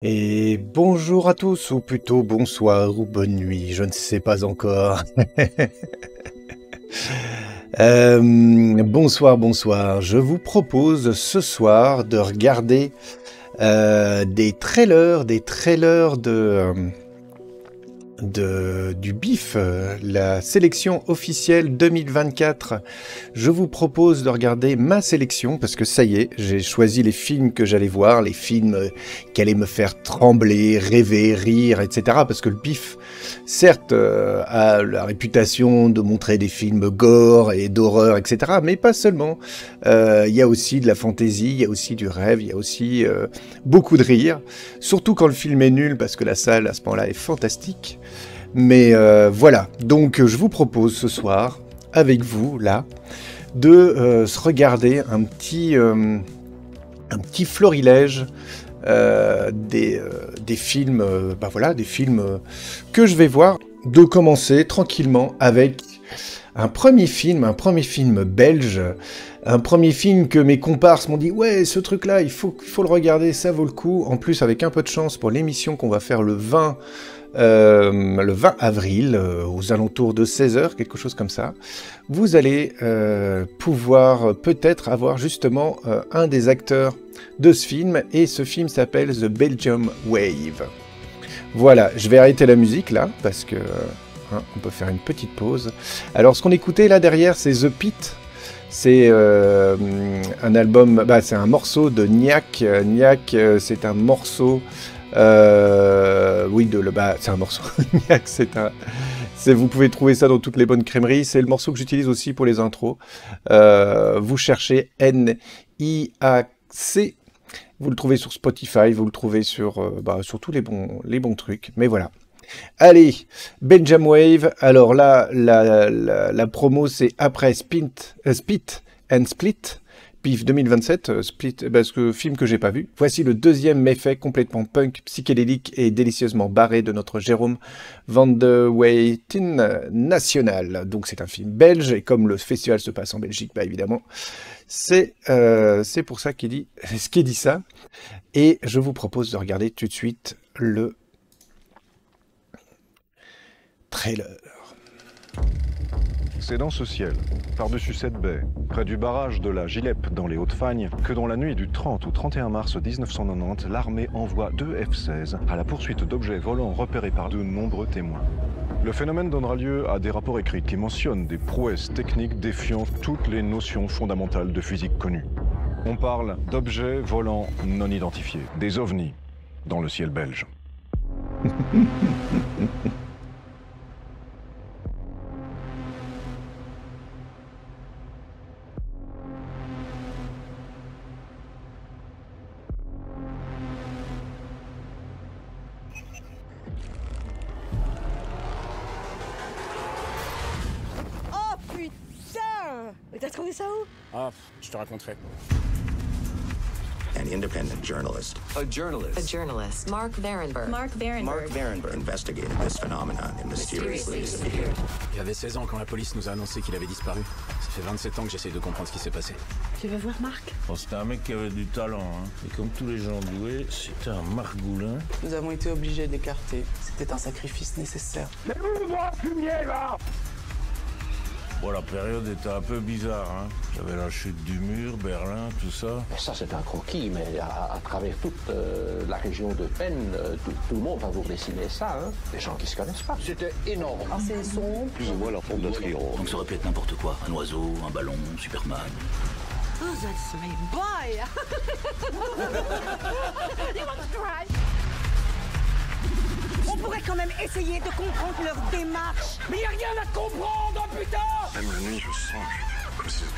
Et bonjour à tous, ou plutôt bonsoir ou bonne nuit, je ne sais pas encore. Bonsoir, bonsoir. Je vous propose ce soir de regarder des trailers du BIF, la sélection officielle 2024. Je vous propose de regarder ma sélection parce que ça y est, j'ai choisi les films que j'allais voir, les films qui allaient me faire trembler, rêver, rire, etc. Parce que le BIF, certes, a la réputation de montrer des films gore et d'horreur, etc. Mais pas seulement. Il y a aussi de la fantaisie, il y a aussi du rêve, il y a aussi beaucoup de rire. Surtout quand le film est nul parce que la salle à ce moment-là est fantastique. Mais voilà, donc je vous propose ce soir, avec vous, là, de se regarder un petit florilège des films, voilà, des films que je vais voir, de commencer tranquillement avec un premier film belge, un premier film que mes comparses m'ont dit « Ouais, ce truc-là, il faut le regarder, ça vaut le coup. » En plus, avec un peu de chance pour l'émission qu'on va faire le 20 avril, aux alentours de 16h, quelque chose comme ça, vous allez pouvoir peut-être avoir justement un des acteurs de ce film, et ce film s'appelle The Belgium Wave. Voilà, je vais arrêter la musique là, parce que on peut faire une petite pause. Alors, ce qu'on écoutait là derrière, c'est The Pit. C'est un album, c'est un morceau de Niak. Niak, c'est un morceau... oui, c'est un morceau. Niak, vous pouvez trouver ça dans toutes les bonnes crèmeries. C'est le morceau que j'utilise aussi pour les intros. Vous cherchez N-I-A-C. Vous le trouvez sur Spotify, vous le trouvez sur tous les bons trucs. Mais voilà. Allez, Belgium Wave. Alors là, la promo, c'est après Spit and Split, PIF 2027, Split, parce que film que j'ai pas vu. Voici le deuxième méfait complètement punk, psychédélique et délicieusement barré de notre Jérôme Van de Weyten national. Donc c'est un film belge, et comme le festival se passe en Belgique, évidemment, c'est pour ça qu'il dit ça. Et je vous propose de regarder tout de suite le trailer. C'est dans ce ciel, par-dessus cette baie, près du barrage de la Gilep dans les Hauts-de-Fagne, que dans la nuit du 30 au 31 mars 1990, l'armée envoie 2 F-16 à la poursuite d'objets volants repérés par de nombreux témoins. Le phénomène donnera lieu à des rapports écrits qui mentionnent des prouesses techniques défiant toutes les notions fondamentales de physique connues. On parle d'objets volants non identifiés, des ovnis, dans le ciel belge. Mais t'as trouvé ça où? Ah, je te raconterai. An independent journalist. A journalist. A journalist. Mark Varenberg. Mark Varenberg. Investigated this phenomenon and mysteriously disappeared. J'avais 16 ans quand la police nous a annoncé qu'il avait disparu. Ça fait 27 ans que j'essaie de comprendre ce qui s'est passé. Tu veux voir Marc? Bon, c'était un mec qui avait du talent, hein. Et comme tous les gens doués, c'était un margoulin. Nous avons été obligés d'écarter. C'était un sacrifice nécessaire. Mais où moi, fumier, là? Bon, la période était un peu bizarre, hein. J'avais la chute du mur, Berlin, tout ça. Mais ça, c'est un croquis, mais à travers toute la région de Penn, tout le monde va vous dessiner ça, hein. Des gens qui se connaissent pas. C'était énorme. Assez sombre. Plus ou moins la forme de notre héros. Donc ça aurait pu être n'importe quoi. Un oiseau, un ballon, Superman. Oh, that's my boy! You want to try? On pourrait quand même essayer de comprendre leur démarche. Mais y a rien à comprendre, putain! Même la nuit, je sens comme si je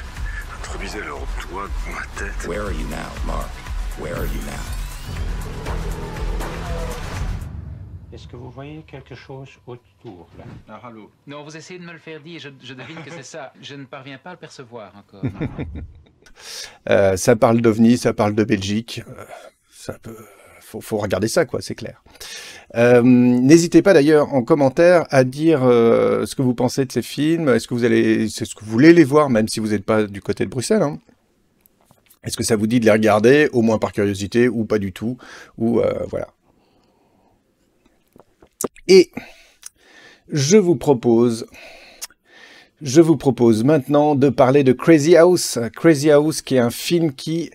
introduisais leurs doigts dans ma tête. Where are you now, Mark? Where are you now? Est-ce que vous voyez quelque chose autour, là? Ah, allô? Non, vous essayez de me le faire dire, je devine que c'est ça. Je ne parviens pas à le percevoir encore. Ça parle d'OVNI, ça parle de Belgique. Ça peut... faut regarder ça, quoi, c'est clair. N'hésitez pas d'ailleurs en commentaire à dire ce que vous pensez de ces films. Est-ce que vous voulez les voir, même si vous n'êtes pas du côté de Bruxelles, hein? Est-ce que ça vous dit de les regarder, au moins par curiosité, ou pas du tout, ou voilà. Et je vous propose maintenant de parler de Crazy House. Crazy House qui est un film qui,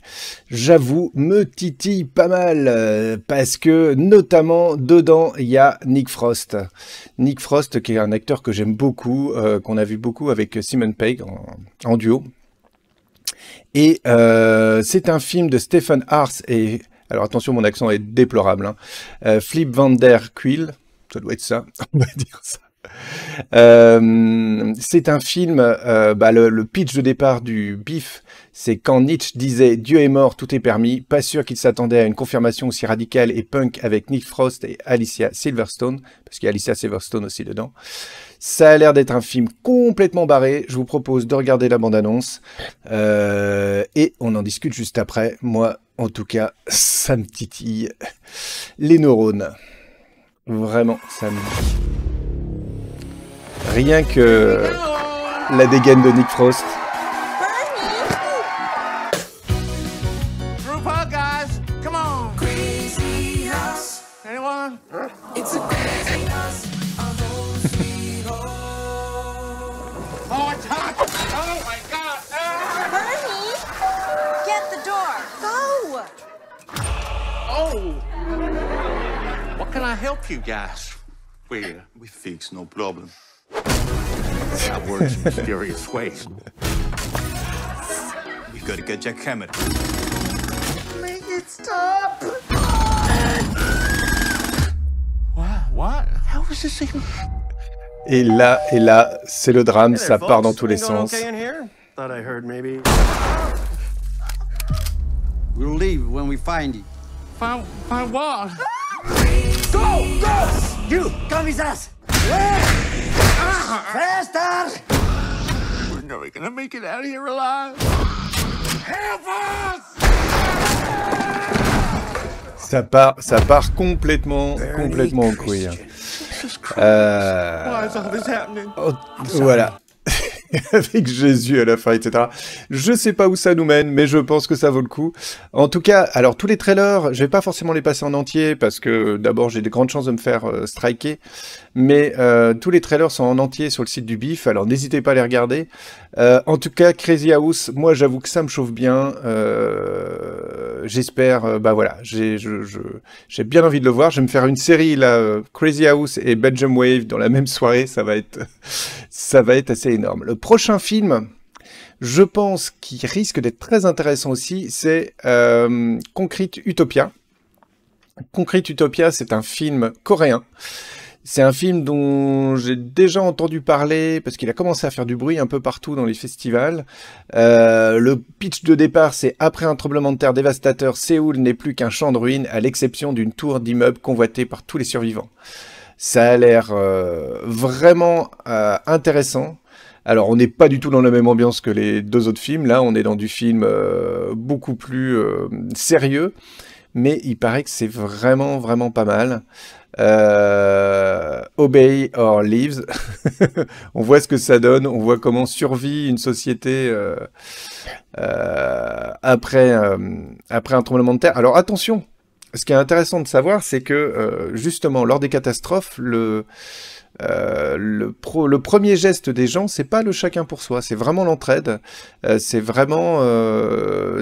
j'avoue, me titille pas mal parce que notamment dedans il y a Nick Frost. Nick Frost qui est un acteur que j'aime beaucoup, qu'on a vu beaucoup avec Simon Pegg en duo. Et c'est un film de Stephen Hars et, alors attention mon accent est déplorable, hein, Flip Van Der Kuil, ça doit être ça, on va dire ça. C'est un film, le pitch de départ du BIF, c'est quand Nietzsche disait « Dieu est mort, tout est permis », pas sûr qu'il s'attendait à une confirmation aussi radicale et punk avec Nick Frost et Alicia Silverstone, parce qu'il y a Alicia Silverstone aussi dedans. Ça a l'air d'être un film complètement barré, je vous propose de regarder la bande-annonce, et on en discute juste après. Moi, en tout cas, ça me titille les neurones. Vraiment, ça me... Rien que la dégaine de Nick Frost. Group hug, guys. Come on. Crazy house. Anyone? It's a crazy house. Oh, it's hot. Oh my God. Bernie, get the door. Go. Oh. What can I help you guys with? We fix, no problem. That works in mysterious ways. We gotta get Jack Hammett. Make it stop! What? How is this even... Et là, c'est le drame, ça part dans tous les sens. Thought I heard maybe... We'll leave when we find it. Find what? Go! Go! You, come with us. Faster! We're never gonna make it out of here alive. Help us! Ça part complètement en couille. Voilà. Avec Jésus à la fin, etc. Je sais pas où ça nous mène, mais je pense que ça vaut le coup. En tout cas, alors tous les trailers, je vais pas forcément les passer en entier, parce que d'abord j'ai de grandes chances de me faire striker, mais tous les trailers sont en entier sur le site du BIF, alors n'hésitez pas à les regarder. En tout cas, Crazy House, moi j'avoue que ça me chauffe bien. J'espère, voilà, j'ai bien envie de le voir. Je vais me faire une série là, Crazy House et Belgium Wave dans la même soirée, ça va être assez énorme. Le prochain film, je pense qu'il risque d'être très intéressant aussi, c'est Concrete Utopia. Concrete Utopia, c'est un film coréen. C'est un film dont j'ai déjà entendu parler, parce qu'il a commencé à faire du bruit un peu partout dans les festivals. Le pitch de départ, c'est « Après un tremblement de terre dévastateur, Séoul n'est plus qu'un champ de ruines, à l'exception d'une tour d'immeuble convoitée par tous les survivants. » Ça a l'air vraiment intéressant. Alors, on n'est pas du tout dans la même ambiance que les deux autres films. Là, on est dans du film beaucoup plus sérieux. Mais il paraît que c'est vraiment pas mal. Obey or Leaves. On voit ce que ça donne. On voit comment survit une société après un tremblement de terre. Alors, attention. Ce qui est intéressant de savoir, c'est que, justement, lors des catastrophes, le premier geste des gens, c'est pas le chacun pour soi, c'est vraiment l'entraide. C'est vraiment,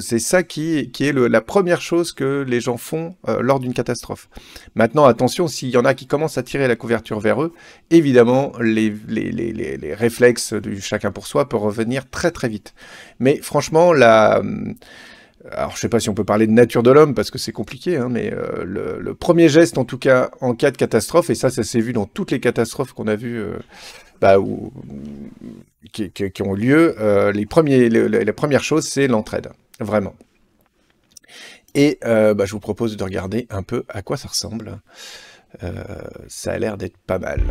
c'est ça qui est la première chose que les gens font lors d'une catastrophe. Maintenant, attention, s'il y en a qui commencent à tirer la couverture vers eux, évidemment, les réflexes du chacun pour soi peuvent revenir très vite. Mais franchement, alors, je sais pas si on peut parler de nature de l'homme, parce que c'est compliqué, hein, mais le premier geste, en tout cas, en cas de catastrophe, et ça s'est vu dans toutes les catastrophes qu'on a vues, qui ont lieu, la première chose, c'est l'entraide, vraiment. Et je vous propose de regarder un peu à quoi ça ressemble. Ça a l'air d'être pas mal.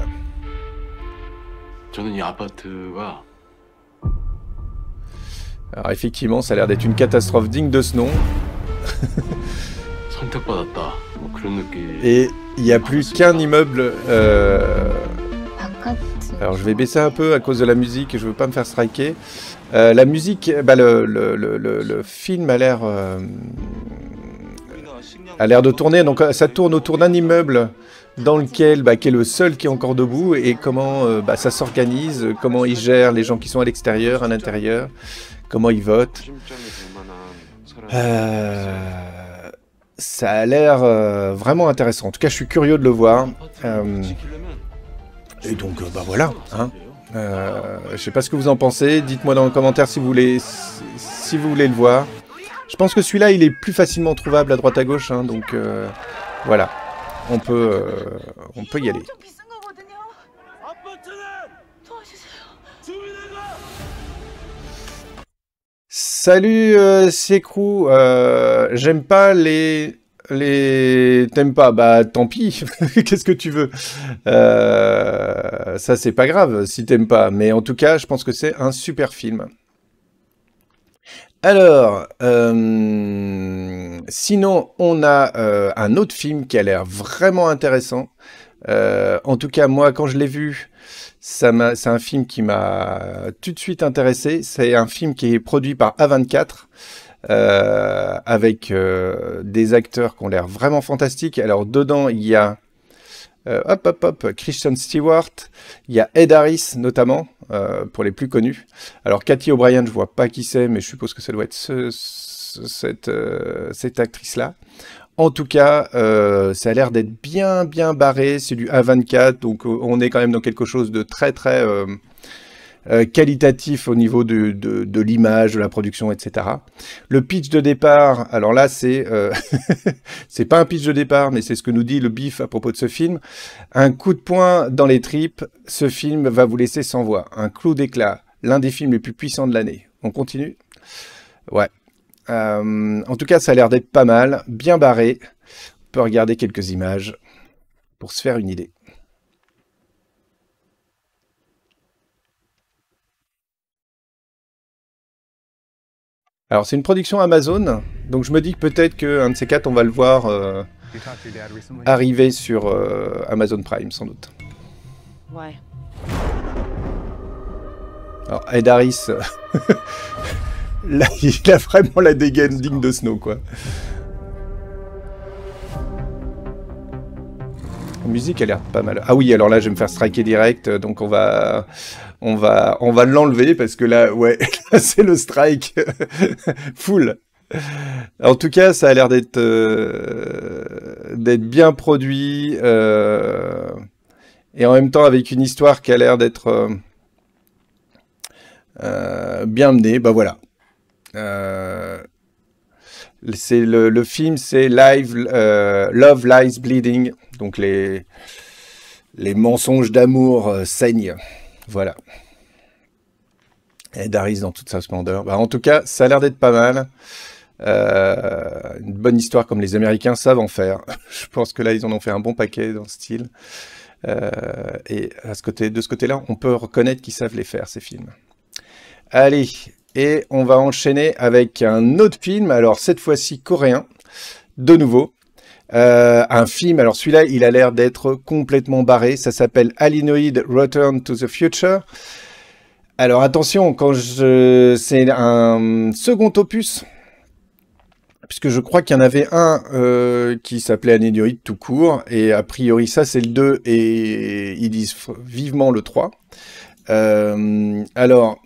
저는 이 아파트가 Alors effectivement, ça a l'air d'être une catastrophe digne de ce nom. Et il n'y a plus qu'un immeuble. Alors je vais baisser un peu à cause de la musique et je veux pas me faire striker. La musique, le film a l'air a l'air de tourner. Donc ça tourne autour d'un immeuble dans lequel, qui est le seul qui est encore debout, et comment ça s'organise, comment ils gèrent les gens qui sont à l'extérieur, à l'intérieur, comment ils votent. Ça a l'air vraiment intéressant. En tout cas, je suis curieux de le voir. Et donc, voilà. Hein. Je sais pas ce que vous en pensez. Dites-moi dans les commentaires si vous voulez le voir. Je pense que celui-là, il est plus facilement trouvable à droite à gauche. Hein, donc, voilà. On peut y aller. Salut Sekrou, j'aime pas les... T'aimes pas? Bah tant pis, qu'est-ce que tu veux? Ça c'est pas grave si t'aimes pas, mais en tout cas je pense que c'est un super film. Alors, sinon on a un autre film qui a l'air vraiment intéressant. En tout cas moi quand je l'ai vu, c'est un film qui m'a tout de suite intéressé. C'est un film qui est produit par A24 avec des acteurs qui ont l'air vraiment fantastiques. Alors dedans il y a Kristen Stewart, il y a Ed Harris notamment pour les plus connus. Alors Cathy O'Brien, je vois pas qui c'est, mais je suppose que ça doit être cette actrice-là. En tout cas, ça a l'air d'être bien barré, c'est du A24, donc on est quand même dans quelque chose de très qualitatif au niveau de l'image, de la production, etc. Le pitch de départ, alors là c'est c'est pas un pitch de départ, mais c'est ce que nous dit le BIF à propos de ce film. Un coup de poing dans les tripes, ce film va vous laisser sans voix. Un clou d'éclat, l'un des films les plus puissants de l'année. On continue? Ouais. En tout cas, ça a l'air d'être pas mal, bien barré. On peut regarder quelques images pour se faire une idée. Alors, c'est une production Amazon, donc je me dis que peut-être qu'un de ces quatre, on va le voir arriver sur Amazon Prime, sans doute. Ouais. Alors, Ed Harris... Là, il a vraiment la dégaine digne de Snow, quoi. La musique a l'air pas mal. Ah oui, alors là, je vais me faire striker direct, donc on va l'enlever, parce que là, ouais, c'est le strike full. En tout cas, ça a l'air d'être bien produit, et en même temps avec une histoire qui a l'air d'être bien menée. Bah voilà. C'est le film, c'est Love Lies Bleeding, donc les mensonges d'amour saignent, voilà. Ed Harris dans toute sa splendeur. Bah, en tout cas, ça a l'air d'être pas mal. Une bonne histoire comme les Américains savent en faire. Je pense que là, ils en ont fait un bon paquet dans ce style. Et de ce côté-là, on peut reconnaître qu'ils savent les faire, ces films. Allez. Et on va enchaîner avec un autre film, alors cette fois-ci coréen, de nouveau. Un film, alors celui-là, il a l'air d'être complètement barré. Ça s'appelle Alinoid Return to the Future. Alors attention, c'est un second opus, puisque je crois qu'il y en avait un qui s'appelait Alinoid tout court, et a priori ça c'est le 2, et ils disent vivement le 3. Alors...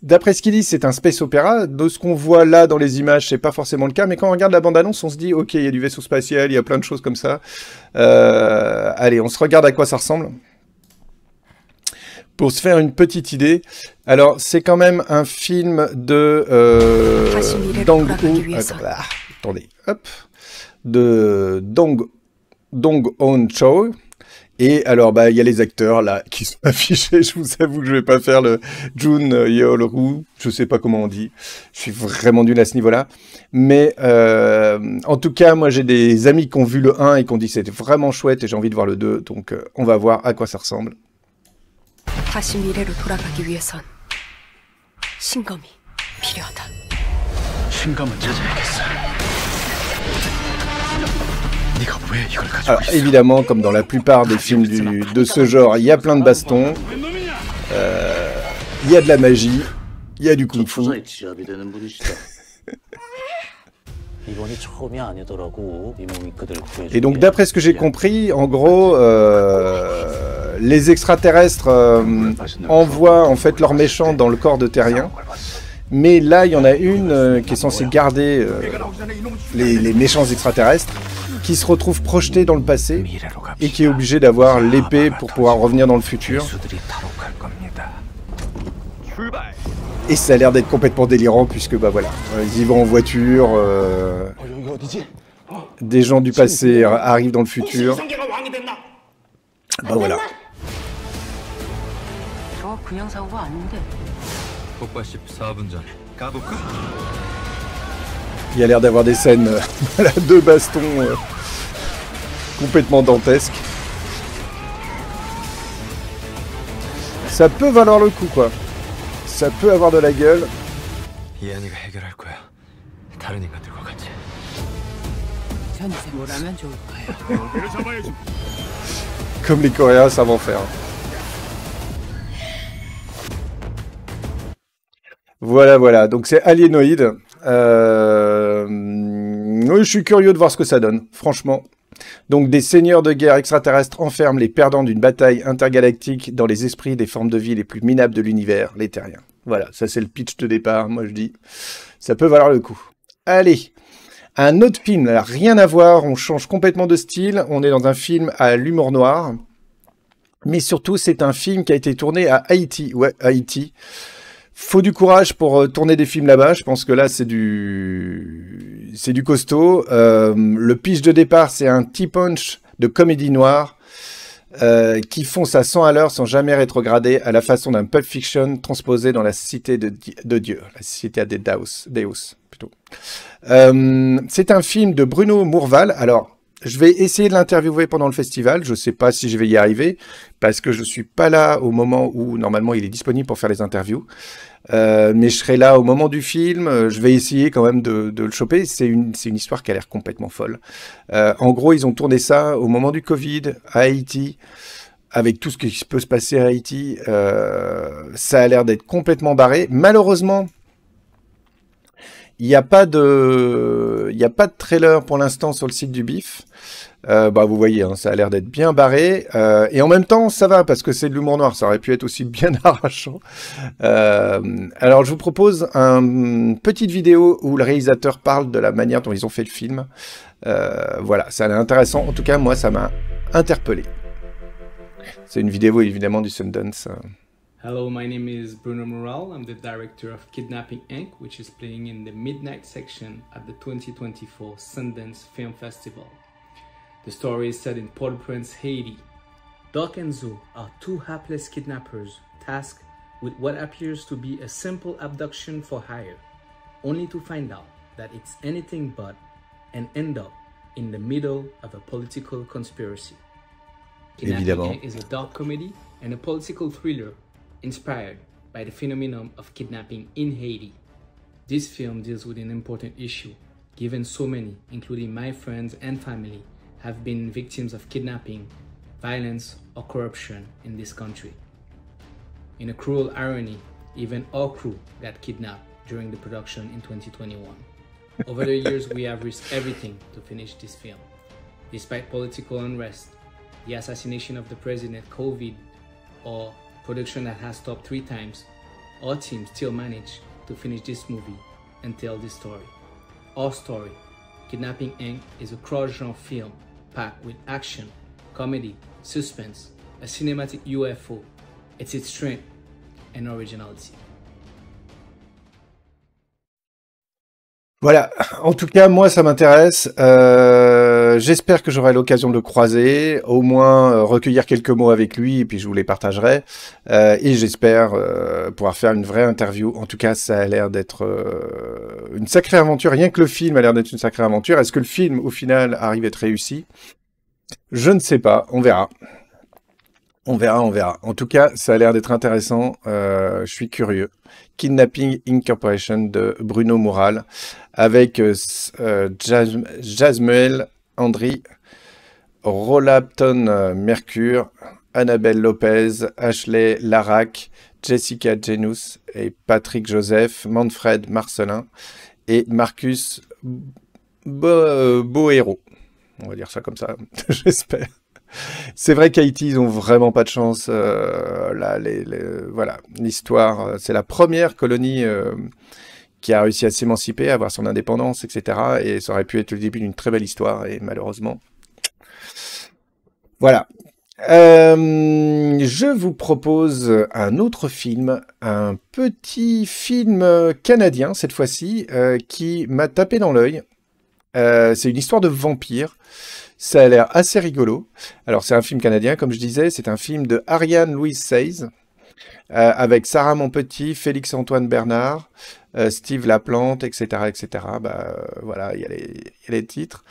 D'après ce qu'ils disent, c'est un space opéra. De ce qu'on voit là dans les images, c'est pas forcément le cas. Mais quand on regarde la bande-annonce, on se dit, ok, il y a du vaisseau spatial, il y a plein de choses comme ça. Allez, on se regarde à quoi ça ressemble. Pour se faire une petite idée. Alors, c'est quand même un film de Dong-Eun Cho. Et alors, bah, il y a les acteurs, là, qui sont affichés. Je vous avoue que je vais pas faire le Jun Yeol-ru. Je sais pas comment on dit. Je suis vraiment nul à ce niveau-là. Mais, en tout cas, moi, j'ai des amis qui ont vu le 1 et qui ont dit que c'était vraiment chouette et j'ai envie de voir le 2. Donc, on va voir à quoi ça ressemble. Alors évidemment, comme dans la plupart des films de ce genre, il y a plein de bastons, il y a de la magie, il y a du kung-fu. Et donc d'après ce que j'ai compris, en gros, les extraterrestres envoient en fait leurs méchants dans le corps de terriens. Mais là, il y en a une qui est censée garder les méchants extraterrestres, qui se retrouve projetée dans le passé et qui est obligée d'avoir l'épée pour pouvoir revenir dans le futur. Et ça a l'air d'être complètement délirant puisque bah voilà, ils y vont en voiture, des gens du passé arrivent dans le futur. Bah voilà. Il y a l'air d'avoir des scènes de baston complètement dantesques. Ça peut valoir le coup quoi. Ça peut avoir de la gueule. Comme les Coréens savent en faire. Voilà, voilà. Donc c'est Alienoid. Je suis curieux de voir ce que ça donne, franchement. Donc des seigneurs de guerre extraterrestres enferment les perdants d'une bataille intergalactique dans les esprits des formes de vie les plus minables de l'univers, les terriens. Voilà, ça c'est le pitch de départ, moi je dis. Ça peut valoir le coup. Allez, un autre film, alors, rien à voir, on change complètement de style. On est dans un film à l'humour noir. Mais surtout, c'est un film qui a été tourné à Haïti. Ouais, Haïti. Faut du courage pour tourner des films là-bas. Je pense que là, c'est du costaud. Le pitch de départ, c'est un T-punch de comédie noire qui fonce à 100 à l'heure sans jamais rétrograder à la façon d'un Pulp Fiction transposé dans la cité de Dieu. La cité des Deus, plutôt. C'est un film de Bruno Mourval. Alors, je vais essayer de l'interviewer pendant le festival. Je ne sais pas si je vais y arriver parce que je ne suis pas là au moment où normalement il est disponible pour faire les interviews. Mais je serai là au moment du film. Je vais essayer quand même de le choper. C'est une histoire qui a l'air complètement folle. En gros, ils ont tourné ça au moment du Covid à Haïti. Avec tout ce qui peut se passer à Haïti, ça a l'air d'être complètement barré. Malheureusement, il n'y a pas de trailer pour l'instant sur le site du BIF. Vous voyez, hein, ça a l'air d'être bien barré. Et en même temps, ça va, parce que c'est de l'humour noir. Ça aurait pu être aussi bien arrachant. Alors, je vous propose une petite vidéo où le réalisateur parle de la manière dont ils ont fait le film. Voilà, ça a l'air intéressant. En tout cas, moi, ça m'a interpellé. C'est une vidéo, évidemment, du Sundance. Hello, my name is Bruno Moral. I'm the director of Kidnapping Inc., which is playing in the midnight section at the 2024 Sundance Film Festival. The story is set in Port-au-Prince, Haiti. Doc and Zoe are two hapless kidnappers tasked with what appears to be a simple abduction for hire, only to find out that it's anything but and end up in the middle of a political conspiracy. Kidnapping Inc. is a dark comedy and a political thriller inspired by the phenomenon of kidnapping in Haiti. This film deals with an important issue, given so many, including my friends and family, have been victims of kidnapping, violence, or corruption in this country. In a cruel irony, even our crew got kidnapped during the production in 2021. Over the years, we have risked everything to finish this film. Despite political unrest, the assassination of the president, COVID, or production that has stopped 3 times, our team still managed to finish this movie and tell this story. Our story, Kidnapping Inc., is a cross-genre film packed with action, comedy, suspense, a cinematic UFO. It's its strength and originality. Voilà, en tout cas, moi, ça m'intéresse. J'espère que j'aurai l'occasion de le croiser, au moins recueillir quelques mots avec lui, et puis je vous les partagerai. Et j'espère pouvoir faire une vraie interview. En tout cas, ça a l'air d'être une sacrée aventure. Rien que le film a l'air d'être une sacrée aventure. Est-ce que le film, au final, arrive à être réussi? Je ne sais pas, on verra. On verra, on verra. En tout cas, ça a l'air d'être intéressant. Je suis curieux. Kidnapping Incorporation de Bruno Moral avec Jasmuel Andry, Rolapton Mercure, Annabelle Lopez, Ashley Larac, Jessica Genus et Patrick Joseph, Manfred Marcelin et Marcus beau héros. On va dire ça comme ça, j'espère. C'est vrai qu'Haïti, ils ont vraiment pas de chance. Là, voilà, l'histoire, c'est la première colonie qui a réussi à s'émanciper, à avoir son indépendance, etc. Et ça aurait pu être le début d'une très belle histoire, et malheureusement... Voilà. Je vous propose un autre film, un petit film canadien, cette fois-ci, qui m'a tapé dans l'œil. C'est une histoire de vampire. Ça a l'air assez rigolo. Alors, c'est un film canadien, comme je disais. C'est un film de Ariane Louise Seize, avec Sarah Monpetit, Félix-Antoine Bernard, Steve Laplante, etc. etc. Voilà, il y a les titres.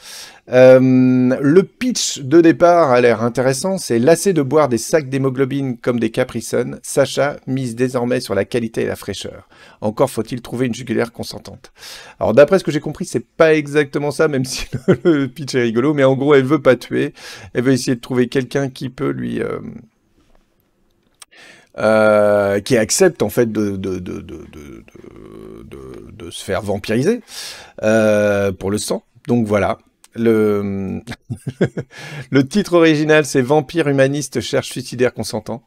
Le pitch de départ a l'air intéressant. C'est lassé de boire des sacs d'hémoglobine comme des Capri Sun, Sacha mise désormais sur la qualité et la fraîcheur. Encore faut-il trouver une jugulaire consentante. Alors d'après ce que j'ai compris, c'est pas exactement ça, même si le pitch est rigolo, mais en gros, elle veut pas tuer. Elle veut essayer de trouver quelqu'un qui peut lui... qui accepte en fait de se faire vampiriser pour le sang. Donc voilà. Le titre original, c'est Vampire humaniste cherche suicidaire consentant.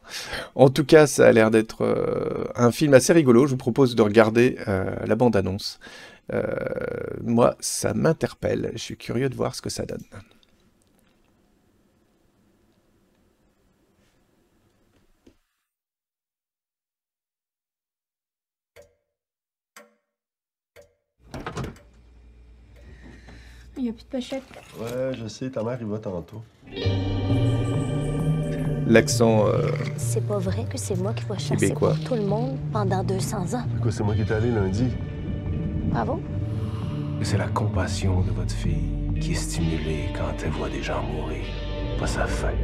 En tout cas, ça a l'air d'être un film assez rigolo. Je vous propose de regarder la bande-annonce. Moi, ça m'interpelle. Je suis curieux de voir ce que ça donne. Il n'y a plus de pochette. Ouais, je sais, ta mère, il va tantôt. L'accent C'est pas vrai que c'est moi qui vais chasser québécois. pour tout le monde pendant 200 ans. Quoi, c'est moi qui étais allé lundi. Bravo. C'est la compassion de votre fille qui est stimulée quand elle voit des gens mourir, pas sa faim.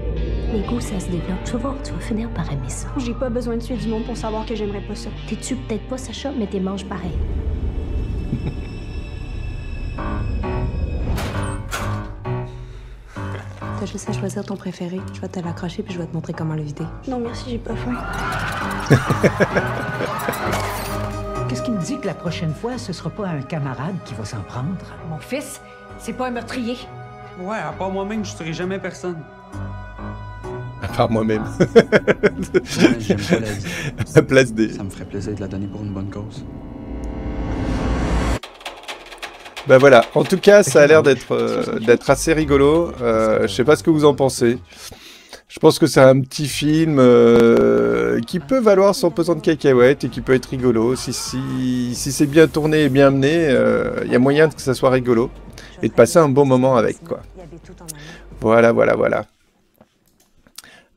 Les goûts, ça se développe. Tu vas voir, tu vas finir par aimer ça. J'ai pas besoin de tuer du monde pour savoir que j'aimerais pas ça. T'es-tu peut-être pas Sacha, mais t'es manges pareil. T'as juste à choisir ton préféré. Je vais te l'accrocher puis je vais te montrer comment le vider. Non, merci, j'ai pas faim. Qu'est-ce qui me dit que la prochaine fois, ce sera pas un camarade qui va s'en prendre? Mon fils, c'est pas un meurtrier. Ouais, à part moi-même, je tuerai jamais personne. À part moi-même. Ouais, j'aime pas la vie. À la place des... Ça me ferait plaisir de la donner pour une bonne cause. Bah voilà, en tout cas, ça a l'air d'être assez rigolo. Je sais pas ce que vous en pensez. Je pense que c'est un petit film qui peut valoir son pesant de cacahuètes et qui peut être rigolo. Si c'est bien tourné et bien mené, il y a moyen que ça soit rigolo et de passer un bon moment avec, quoi. Voilà, voilà, voilà.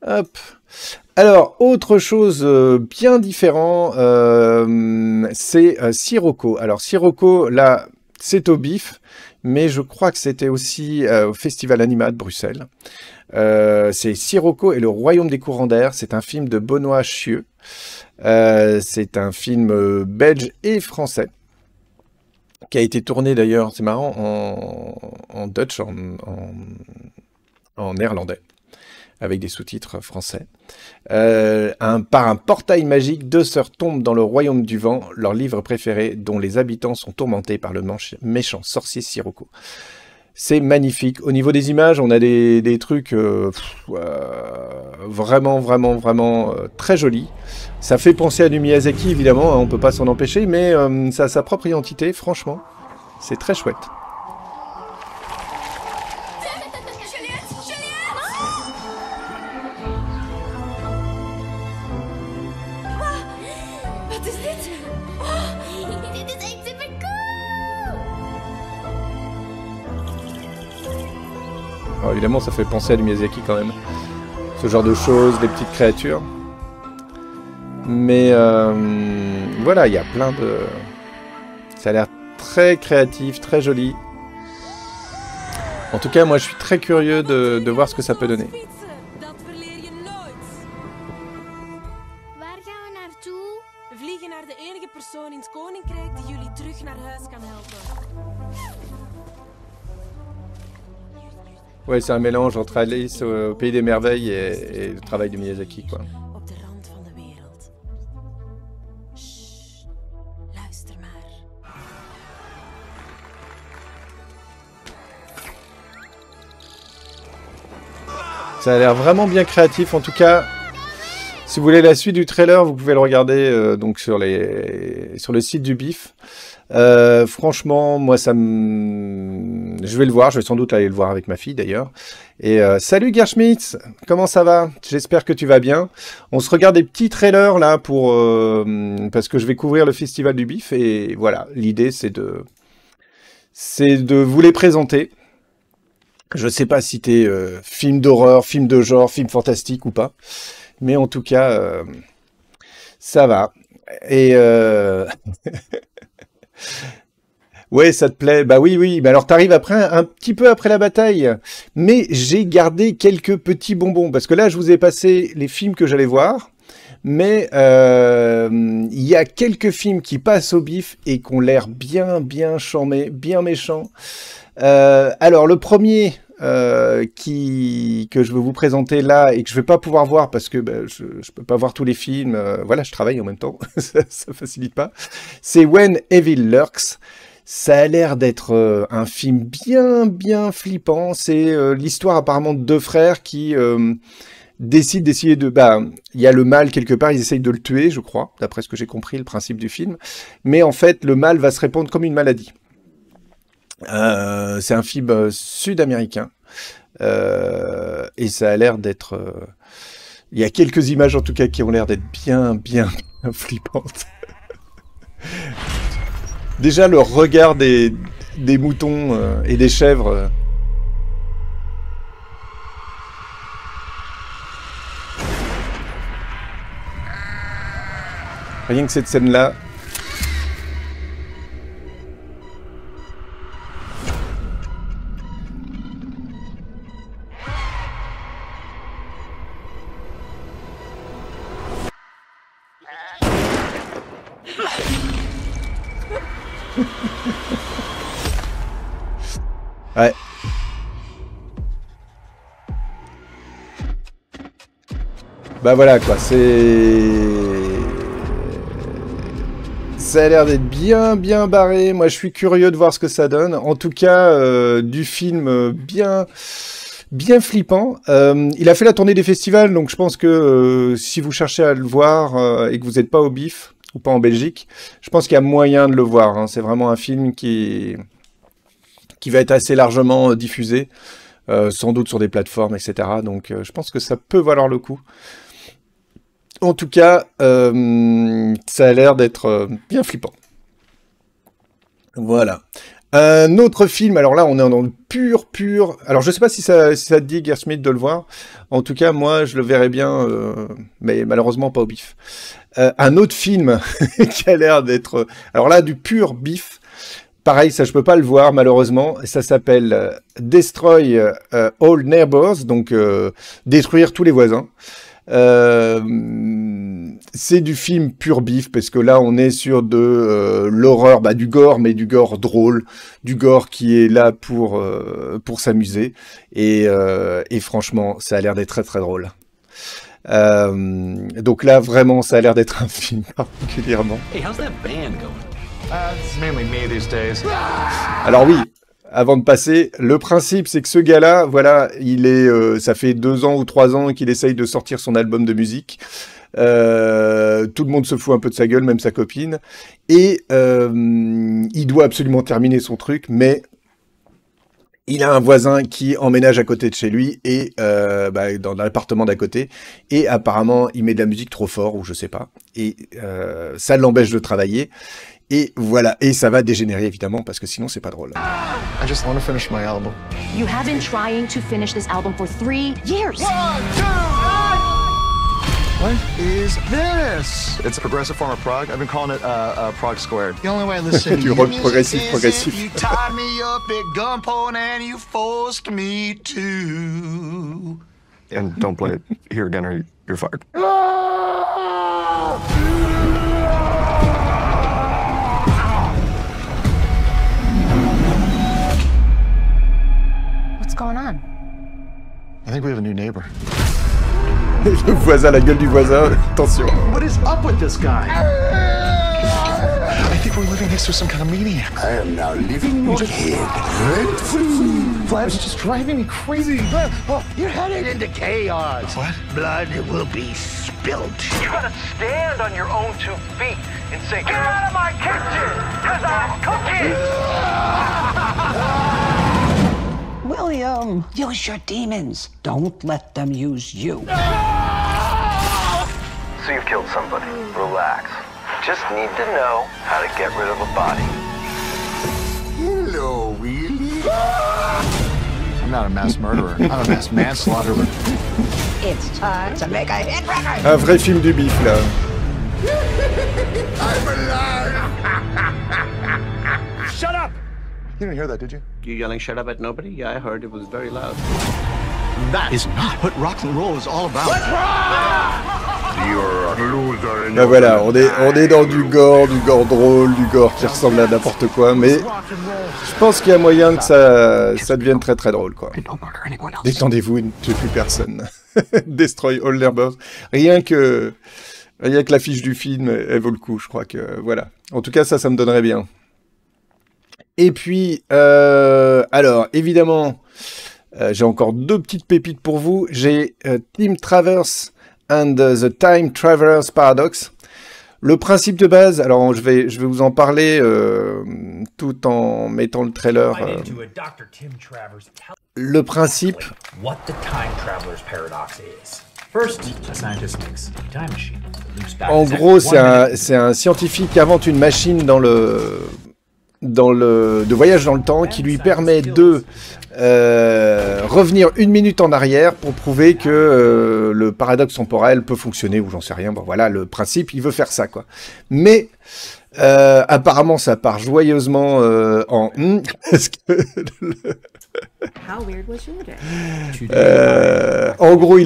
Hop. Alors, autre chose bien différent, c'est Sirocco. Alors, Sirocco, là... C'est au BIF, mais je crois que c'était aussi au Festival Anima de Bruxelles. C'est Sirocco et le Royaume des courants d'air. C'est un film de Benoît Chieux. C'est un film belge et français qui a été tourné d'ailleurs, c'est marrant, en Dutch, en néerlandais, avec des sous-titres français. Par un portail magique, deux sœurs tombent dans le royaume du vent, leur livre préféré, dont les habitants sont tourmentés par le méchant sorcier Sirocco. C'est magnifique. Au niveau des images, on a des trucs vraiment très jolis. Ça fait penser à du Miyazaki, évidemment, hein, on peut pas s'en empêcher, mais ça a sa propre identité, franchement. C'est très chouette. Alors évidemment, ça fait penser à du Miyazaki quand même. Ce genre de choses, des petites créatures. Mais voilà, il y a plein de... Ça a l'air très créatif, très joli. En tout cas, moi je suis très curieux de voir ce que ça peut donner. Waar gaan we naartoe? We vliegen naar de enige persoon in het koninkrijk die jullie terug naar huis kan helpen. Ouais, c'est un mélange entre Alice au Pays des Merveilles et le travail de Miyazaki, quoi. Op de rand van de wereld. Sst, luister maar. Ça a l'air vraiment bien créatif. En tout cas, si vous voulez la suite du trailer, vous pouvez le regarder donc sur le site du BIF. Franchement, moi, je vais le voir. Je vais sans doute aller le voir avec ma fille, d'ailleurs. Et salut Gerschmitz, comment ça va? J'espère que tu vas bien. On se regarde des petits trailers, là, parce que je vais couvrir le festival du BIF. Et voilà, l'idée, c'est de vous les présenter. Je sais pas si t'es film d'horreur, film de genre, film fantastique ou pas. Mais en tout cas, ça va. Et... ouais, ça te plaît? Bah oui, oui. Bah alors, t'arrives après, un petit peu après la bataille. Mais j'ai gardé quelques petits bonbons. Parce que là, je vous ai passé les films que j'allais voir. Mais il y a quelques films qui passent au BIF et qui ont l'air bien chambés, bien méchants. Alors, le premier que je veux vous présenter là et que je vais pas pouvoir voir parce que je peux pas voir tous les films. Voilà, je travaille en même temps, ça facilite pas. C'est When Evil Lurks. Ça a l'air d'être un film bien flippant. C'est l'histoire apparemment de deux frères qui décident d'essayer de... il y a le mal quelque part, ils essayent de le tuer, je crois, d'après ce que j'ai compris, le principe du film. Mais en fait, le mal va se répandre comme une maladie. C'est un film sud-américain et ça a l'air d'être... il y a quelques images en tout cas qui ont l'air d'être bien flippantes. Déjà le regard des moutons et des chèvres... Rien que cette scène-là... Ouais. Bah voilà quoi, ça a l'air d'être bien barré. Moi je suis curieux de voir ce que ça donne. En tout cas, du film bien flippant. Il a fait la tournée des festivals, donc je pense que si vous cherchez à le voir et que vous n'êtes pas au BIF, ou pas en Belgique, je pense qu'il y a moyen de le voir. Hein. C'est vraiment un film qui va être assez largement diffusé, sans doute sur des plateformes, etc. Donc je pense que ça peut valoir le coup. En tout cas, ça a l'air d'être bien flippant. Voilà. Un autre film, alors là on est dans le pur... Alors je sais pas si ça te dit, Gerschmidt, de le voir. En tout cas, moi je le verrais bien, mais malheureusement pas au BIF. Un autre film qui a l'air d'être... Alors là, du pur BIF. Pareil, ça je peux pas le voir malheureusement. Ça s'appelle Destroy All Neighbors, donc détruire tous les voisins. C'est du film pur BIF parce que là on est sur de l'horreur, du gore, mais du gore drôle, du gore qui est là pour s'amuser et franchement ça a l'air d'être très drôle. Donc là vraiment ça a l'air d'être un film particulièrement. Hey, how's that band going? It's mainly me these days. Alors oui, avant de passer, le principe c'est que ce gars-là, voilà, il est, ça fait 2 ans ou 3 ans qu'il essaye de sortir son album de musique. Tout le monde se fout un peu de sa gueule, même sa copine. Et il doit absolument terminer son truc, mais il a un voisin qui emménage à côté de chez lui et dans l'appartement d'à côté. Et apparemment, il met de la musique trop fort, ou je sais pas. Et ça l'empêche de travailler. Et voilà, et ça va dégénérer évidemment parce que sinon c'est pas drôle. I just want to finish my album. You have been trying to finish this album for 3 years. 1, 2, 1. What is this? It's a progressive form of prog. I've been calling it prog squared. The only way I listen du rock progressif. You tied me up at gunpoint and you forced me to. And don't play it here again or you're fired. What's going on? I think we have a new neighbor. Le voisin, la gueule du voisin, attention. What is up with this guy? I think we're living next to some kind of maniac. I am now living in your head, rent-free. Flash is just driving me crazy. Oh, you're headed into chaos. What? Blood will be spilled. You gotta stand on your own 2 feet and say, "Get out of my kitchen, cause I'm cooking!" William, use your demons. Don't let them use you. So you've killed somebody. Relax. Just need to know how to get rid of a body. Hello, Willie. I'm not a mass murderer. I'm a mass manslaughterer. It's time to make a hit record. Un vrai film du bif, là. I'm alive. Shut up! You didn't hear that, did you? You yelling shut up at nobody? Yeah, I heard. It was very loud. That is not what rock and roll is all about. You're a loser. Ben voilà, on est dans du gore drôle, du gore qui ressemble à n'importe quoi, mais je pense qu'il y a moyen que ça devienne très très drôle, quoi. Détendez-vous, ne tuez plus personne. Destroy all neighbors. Rien que l'affiche du film, elle vaut le coup, je crois que, voilà. En tout cas, ça me donnerait bien. Et puis, alors, évidemment, j'ai encore 2 petites pépites pour vous. J'ai Tim Travers and the Time Traveler's Paradox. Le principe de base, alors je vais vous en parler tout en mettant le trailer. Le principe. What the Time Traveler's Paradox is. First, a scientist makes a time machine. En gros, c'est un scientifique qui invente une machine de voyage dans le temps qui lui permet de revenir 1 minute en arrière pour prouver que le paradoxe temporel peut fonctionner ou j'en sais rien. Bon, voilà le principe, il veut faire ça, quoi. Mais apparemment, ça part joyeusement en parce que en gros,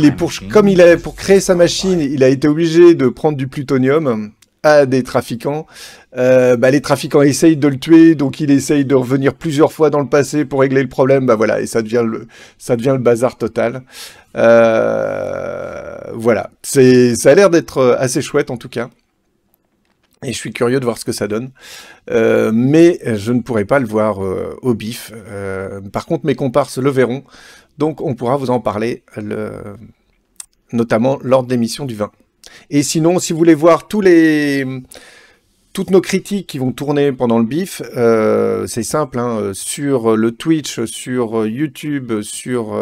pour créer sa machine, il a été obligé de prendre du plutonium à des trafiquants. Les trafiquants essayent de le tuer, donc il essaye de revenir plusieurs fois dans le passé pour régler le problème. Bah voilà, et ça devient le bazar total. Voilà, ça a l'air d'être assez chouette en tout cas. Et je suis curieux de voir ce que ça donne. Mais je ne pourrai pas le voir au bif. Par contre, mes comparses le verront. Donc on pourra vous en parler, notamment lors de l'émission du 20. Et sinon, si vous voulez voir toutes nos critiques qui vont tourner pendant le bif, c'est simple, hein, sur le Twitch, sur YouTube, sur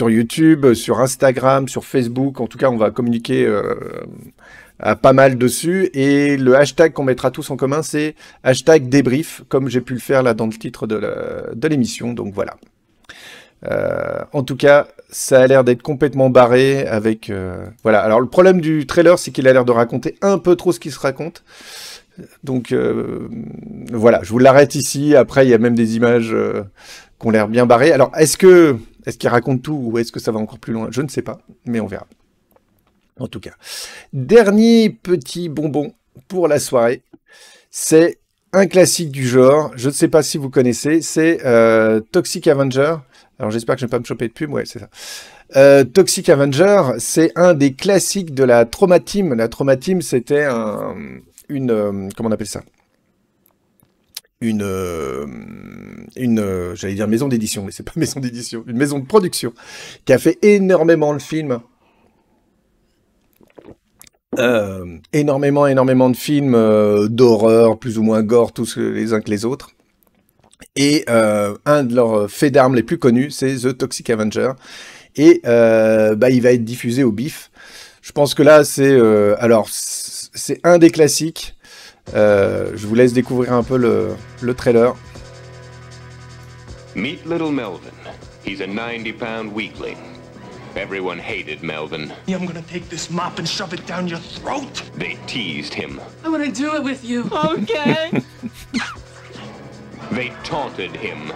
YouTube, sur Instagram, sur Facebook. En tout cas, on va communiquer à pas mal dessus. Et le hashtag qu'on mettra tous en commun, c'est hashtag débrief, comme j'ai pu le faire là dans le titre de l'émission. Donc voilà. En tout cas, ça a l'air d'être complètement barré avec... voilà. Alors, le problème du trailer, c'est qu'il a l'air de raconter un peu trop ce qu'il se raconte. Donc, voilà. Je vous l'arrête ici. Après, il y a même des images qui ont l'air bien barrées. Alors, est-ce qu'il raconte tout ou est-ce que ça va encore plus loin? Je ne sais pas, mais on verra. En tout cas. Dernier petit bonbon pour la soirée. C'est un classique du genre. Je ne sais pas si vous connaissez. C'est Toxic Avenger. Alors j'espère que je ne vais pas me choper de pub, ouais, c'est ça. Toxic Avenger, c'est un des classiques de la Trauma Team. La Trauma Team, c'était comment on appelle ça? J'allais dire maison d'édition, mais c'est pas maison d'édition, une maison de production, qui a fait énormément le film. Énormément de films d'horreur, plus ou moins gore, tous les uns que les autres. Et un de leurs faits d'armes les plus connus, c'est The Toxic Avenger. Et il va être diffusé au bif. Je pense que là, c'est un des classiques. Je vous laisse découvrir un peu le trailer. Meet little Melvin. He's a 90-pound weakling. Everyone hated Melvin. I'm gonna take this mop and shove it down your throat. They teased him. I wanna do it with you. Okay. They taunted him.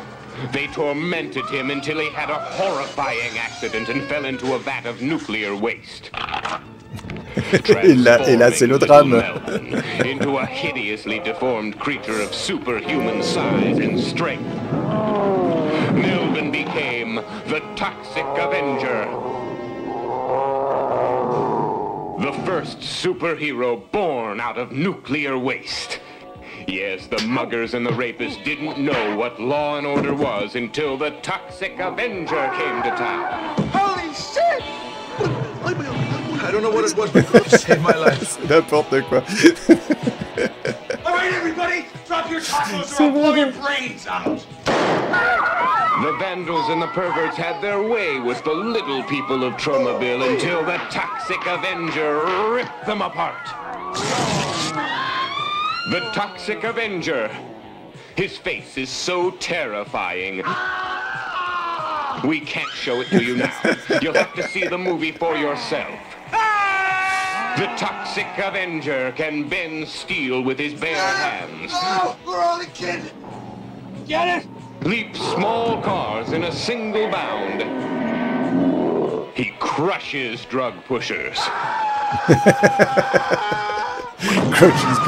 They tormented him until he had a horrifying accident and fell into a vat of nuclear waste. Et là, c'est le drame. Into a hideously deformed creature of superhuman size and strength. Melvin became the Toxic Avenger. The first superhero born out of nuclear waste. Yes, the muggers and the rapists didn't know what Law and Order was until the Toxic Avenger came to town. Holy shit! I don't know what it was, but it saved my life. N'importe quoi. All right, everybody, drop your tacos or I'll blow your brains out. The vandals and the perverts had their way with the little people of Tromaville until the Toxic Avenger ripped them apart. The Toxic Avenger. His face is so terrifying. We can't show it to you now. You'll have to see the movie for yourself. The Toxic Avenger can bend steel with his bare hands. Oh, we're only kidding. Get it? Leap small cars in a single bound. He crushes drug pushers. Crushes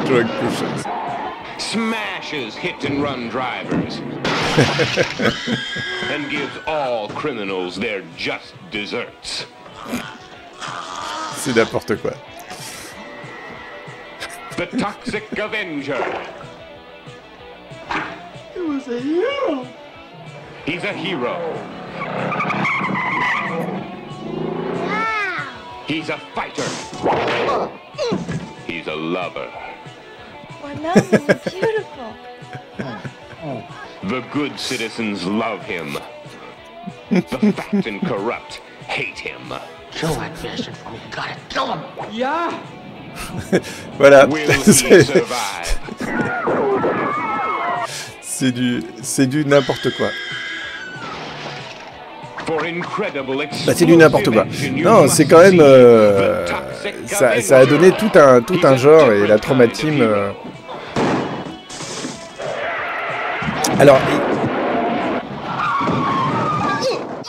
drug pushers. Smashes hit-and-run drivers. And gives all criminals their just desserts. C'est n'importe quoi. The Toxic Avenger. He was a hero. He's a hero. Wow. He's a fighter. He's a lover. Wonderful, beautiful. The good citizens love him. The fat and corrupt hate him. Kill that bastard for me. You gotta kill him. Yeah. Voilà. Will he survive? C'est du n'importe quoi. Bah, c'est du n'importe quoi. Non, c'est quand même... ça a donné tout un genre, et la Trauma Team... Alors...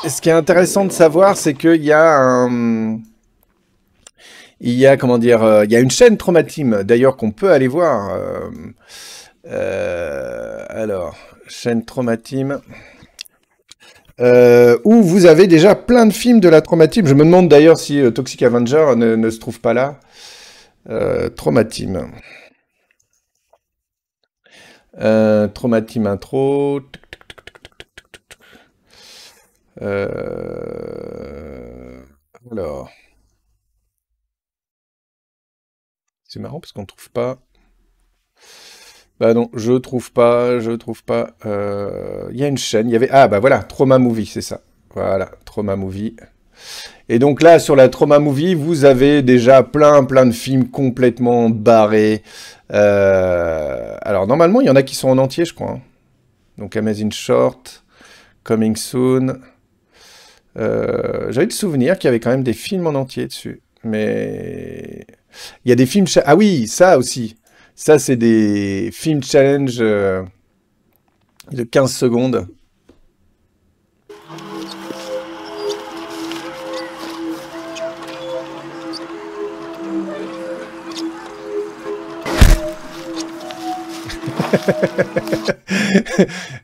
Ce qui est intéressant de savoir, c'est qu'il y a un... Il y a, comment dire... il y a une chaîne Trauma Team, d'ailleurs, qu'on peut aller voir. Alors, chaîne Trauma Team... où vous avez déjà plein de films de la Trauma Team. Je me demande d'ailleurs si Toxic Avenger ne se trouve pas là. Trauma Team. Trauma Team intro. Alors. C'est marrant parce qu'on ne trouve pas... Bah non, je trouve pas. Il y a une chaîne, il y avait... Ah bah voilà, Trauma Movie, c'est ça. Voilà, Trauma Movie. Et donc là, sur la Trauma Movie, vous avez déjà plein de films complètement barrés. Alors normalement, il y en a qui sont en entier, je crois. Hein. Donc Amazing Short, Coming Soon. J'avais le souvenir qu'il y avait quand même des films en entier dessus. Mais... Il y a des films... Ah oui, ça aussi. Ça, c'est des films challenge de 15 secondes.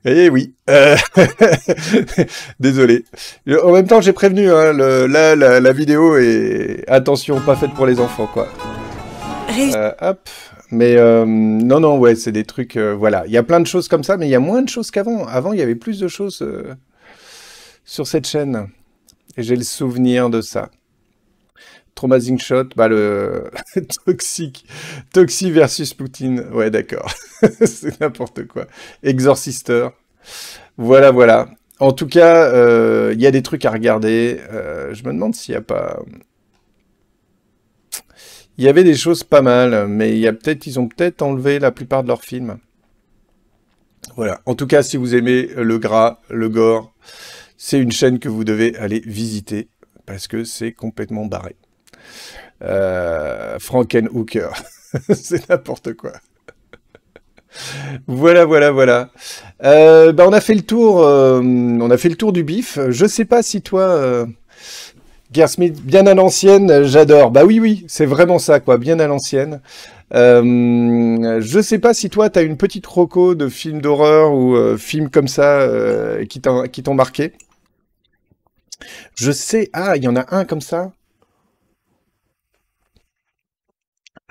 Eh oui. Désolé. En même temps, j'ai prévenu, hein, là, la vidéo est... Attention, pas faite pour les enfants, quoi. Hop. Mais non, ouais, c'est des trucs... voilà, il y a plein de choses comme ça, mais il y a moins de choses qu'avant. Avant, il y avait plus de choses sur cette chaîne. Et j'ai le souvenir de ça. Traumatizing Shot, bah le... Toxic versus Poutine. Ouais, d'accord. C'est n'importe quoi. Exorcister. Voilà. En tout cas, il y a des trucs à regarder. Je me demande s'il n'y a pas... Il y avait des choses pas mal, mais ils ont peut-être enlevé la plupart de leurs films. Voilà. En tout cas, si vous aimez le gras, le gore, c'est une chaîne que vous devez aller visiter, parce que c'est complètement barré. Frankenhooker. C'est n'importe quoi. Voilà. Bah, on a fait le tour du bif. Je sais pas si toi... Gearsmith, bien à l'ancienne, j'adore. Bah oui, c'est vraiment ça, quoi, bien à l'ancienne. Je sais pas si toi, t'as une petite roco de films d'horreur ou films comme ça qui t'ont marqué. Je sais... Ah, il y en a un comme ça.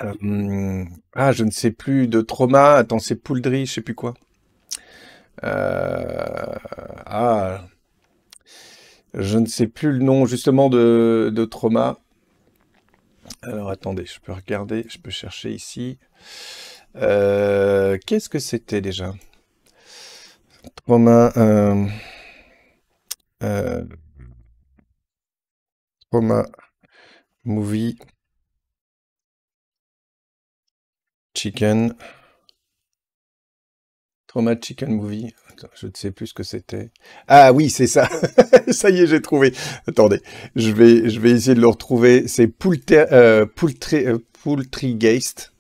Je ne sais plus, de Trauma. Attends, c'est Pouldry, je sais plus quoi. Je ne sais plus le nom justement de Trauma. Alors attendez, je peux regarder, je peux chercher ici. Qu'est-ce que c'était déjà? Trauma, Trauma Movie Chicken. Trauma Chicken Movie. Attends, je ne sais plus ce que c'était. Ah oui, c'est ça. Ça y est, j'ai trouvé. Attendez, je vais essayer de le retrouver. C'est Poultrygeist.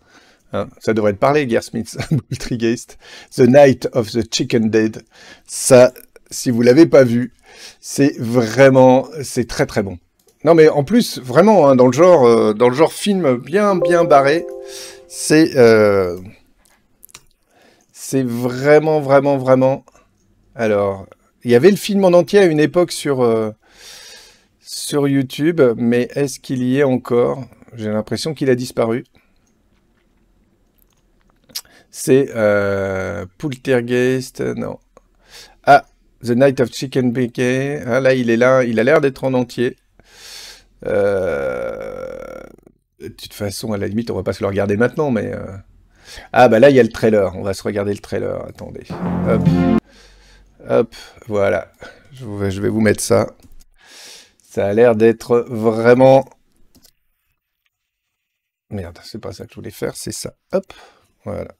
Hein, ça devrait te parler, Gear Smith. Poultrygeist. The Night of the Chicken Dead. Ça, si vous l'avez pas vu, c'est très très bon. Non mais en plus, vraiment, hein, dans le genre film bien barré, c'est vraiment... Alors, il y avait le film en entier à une époque sur YouTube, mais est-ce qu'il y est encore? J'ai l'impression qu'il a disparu. C'est Poultrygeist, non. Ah, The Night of Chicken Bacon. Ah, là, il est là, il a l'air d'être en entier. De toute façon, à la limite, on va pas se le regarder maintenant, mais... Ah bah là, il y a le trailer. On va se regarder le trailer. Attendez. Hop. Hop. Voilà. Je vais vous mettre ça. Ça a l'air d'être vraiment... Merde, c'est pas ça que je voulais faire. C'est ça. Hop. Voilà.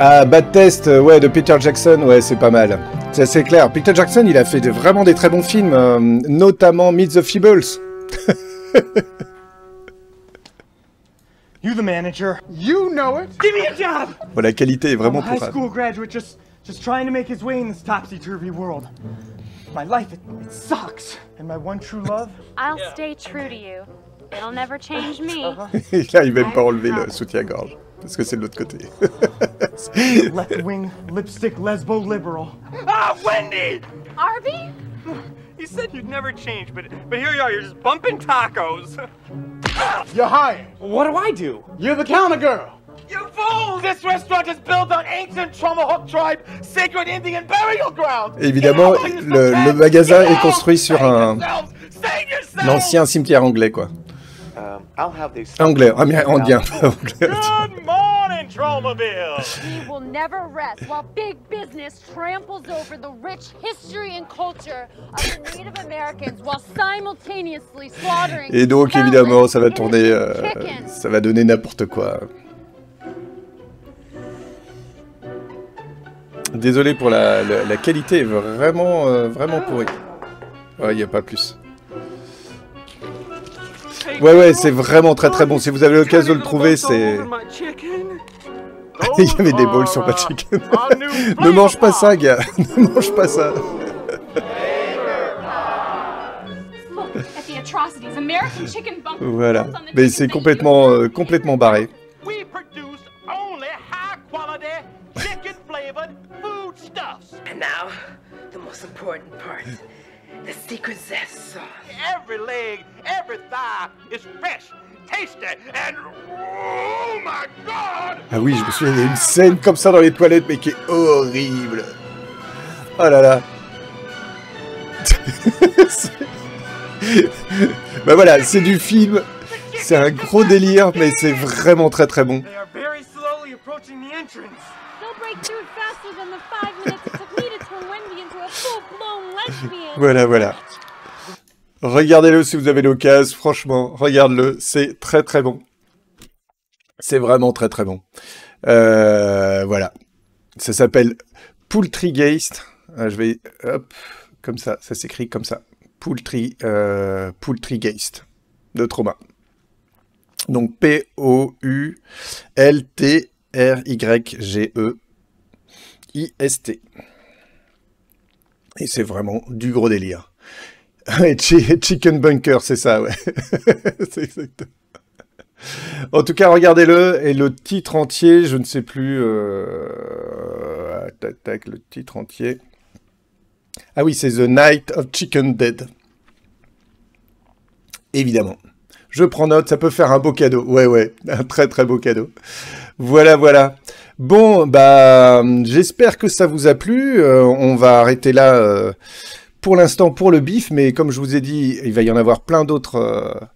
Ah, Bad Test, ouais, de Peter Jackson, ouais, c'est pas mal. C'est clair. Peter Jackson, il a fait vraiment des très bons films, notamment Meet the Feebles. You the manager. You know it. Give me a job. Bon, la qualité est vraiment high school graduate just trying to make his way in this topsy-turvy world. My life, it sucks. And my one true love? I'll stay true to you. It'll never change me. Il n'arrive même pas à enlever le soutien-gorge. Parce que c'est de l'autre côté. Left-wing, lipstick, lesbo, liberal. Ah, Wendy! Arby? You said you'd never change, but here you are, you're just bumping tacos. You're hired. What do? You're the counter girl. You fool! This restaurant is built on ancient Tomahawk tribe, sacred Indian burial ground. Évidemment, le magasin est construit sur un ancien cimetière anglais, quoi. Anglais, indien, pas anglais. Good morning, Tromaville! We will never rest while big business tramples over the rich history and culture of the Native Americans while simultaneously slaughtering. Et donc, évidemment, ça va tourner, ça va donner n'importe quoi. Désolé pour la qualité est vraiment pourrie. Ouais, il n'y a pas plus. Ouais, c'est vraiment très très bon. Si vous avez l'occasion de le trouver, c'est... Il y avait des balls sur ma chicken. Ne mange pas ça, gars. Ne mange pas ça. Voilà. Mais c'est complètement barré. And now, the most important part. The secret zest sauce. Every leg, every thigh is fresh, tasty, and oh my God! Ah oui, je me souviens, il y a une scène comme ça dans les toilettes, mais qui est horrible. Oh là là. Bah voilà, c'est du film. C'est un gros délire, mais c'est vraiment très très bon. Voilà. Regardez-le si vous avez l'occasion, franchement, regarde-le, c'est très très bon. C'est vraiment très très bon. Voilà. Ça s'appelle Poultrygeist. Je vais, hop, comme ça s'écrit comme ça. Poultrygeist, de Trauma. Donc Poultrygeist. Et c'est vraiment du gros délire. Chicken Bunker, c'est ça, ouais. C'est exact. En tout cas, regardez-le. Et le titre entier, je ne sais plus... Tac, le titre entier. Ah oui, c'est The Night of Chicken Dead. Évidemment. Je prends note, ça peut faire un beau cadeau. Ouais, un très très beau cadeau. Voilà. Bon, bah, j'espère que ça vous a plu. On va arrêter là pour l'instant pour le bif, mais comme je vous ai dit, il va y en avoir plein d'autres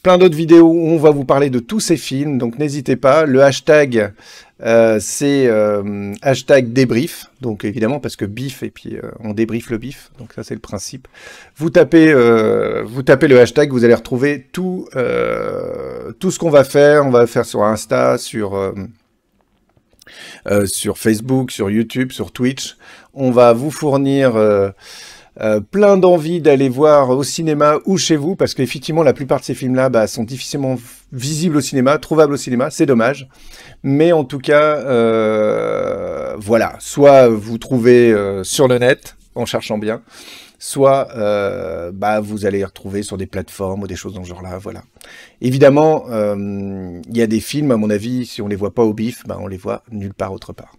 vidéos où on va vous parler de tous ces films, donc n'hésitez pas. Le hashtag, c'est hashtag débrief, donc évidemment parce que bif, et puis on débriefe le bif, donc ça c'est le principe. Vous tapez le hashtag, vous allez retrouver tout ce qu'on va faire. On va faire sur Insta, sur Facebook, sur YouTube, sur Twitch. On va vous fournir plein d'envie d'aller voir au cinéma ou chez vous, parce qu'effectivement la plupart de ces films-là sont difficilement visibles au cinéma, trouvables au cinéma, c'est dommage. Mais en tout cas, voilà, soit vous trouvez sur le net, en cherchant bien, soit vous allez les retrouver sur des plateformes ou des choses dans ce genre-là, voilà. Évidemment, il y a des films, à mon avis, si on les voit pas au bif, on les voit nulle part autre part.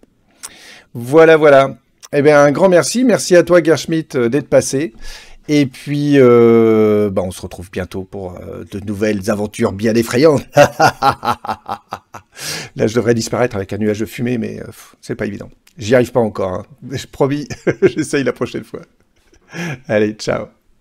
Voilà. Eh bien, un grand merci. Merci à toi, Gerschmidt, d'être passé. Et puis, on se retrouve bientôt pour de nouvelles aventures bien effrayantes. Là, je devrais disparaître avec un nuage de fumée, mais c'est pas évident. J'y arrive pas encore. Hein. Promis, j'essaye la prochaine fois. Allez, ciao.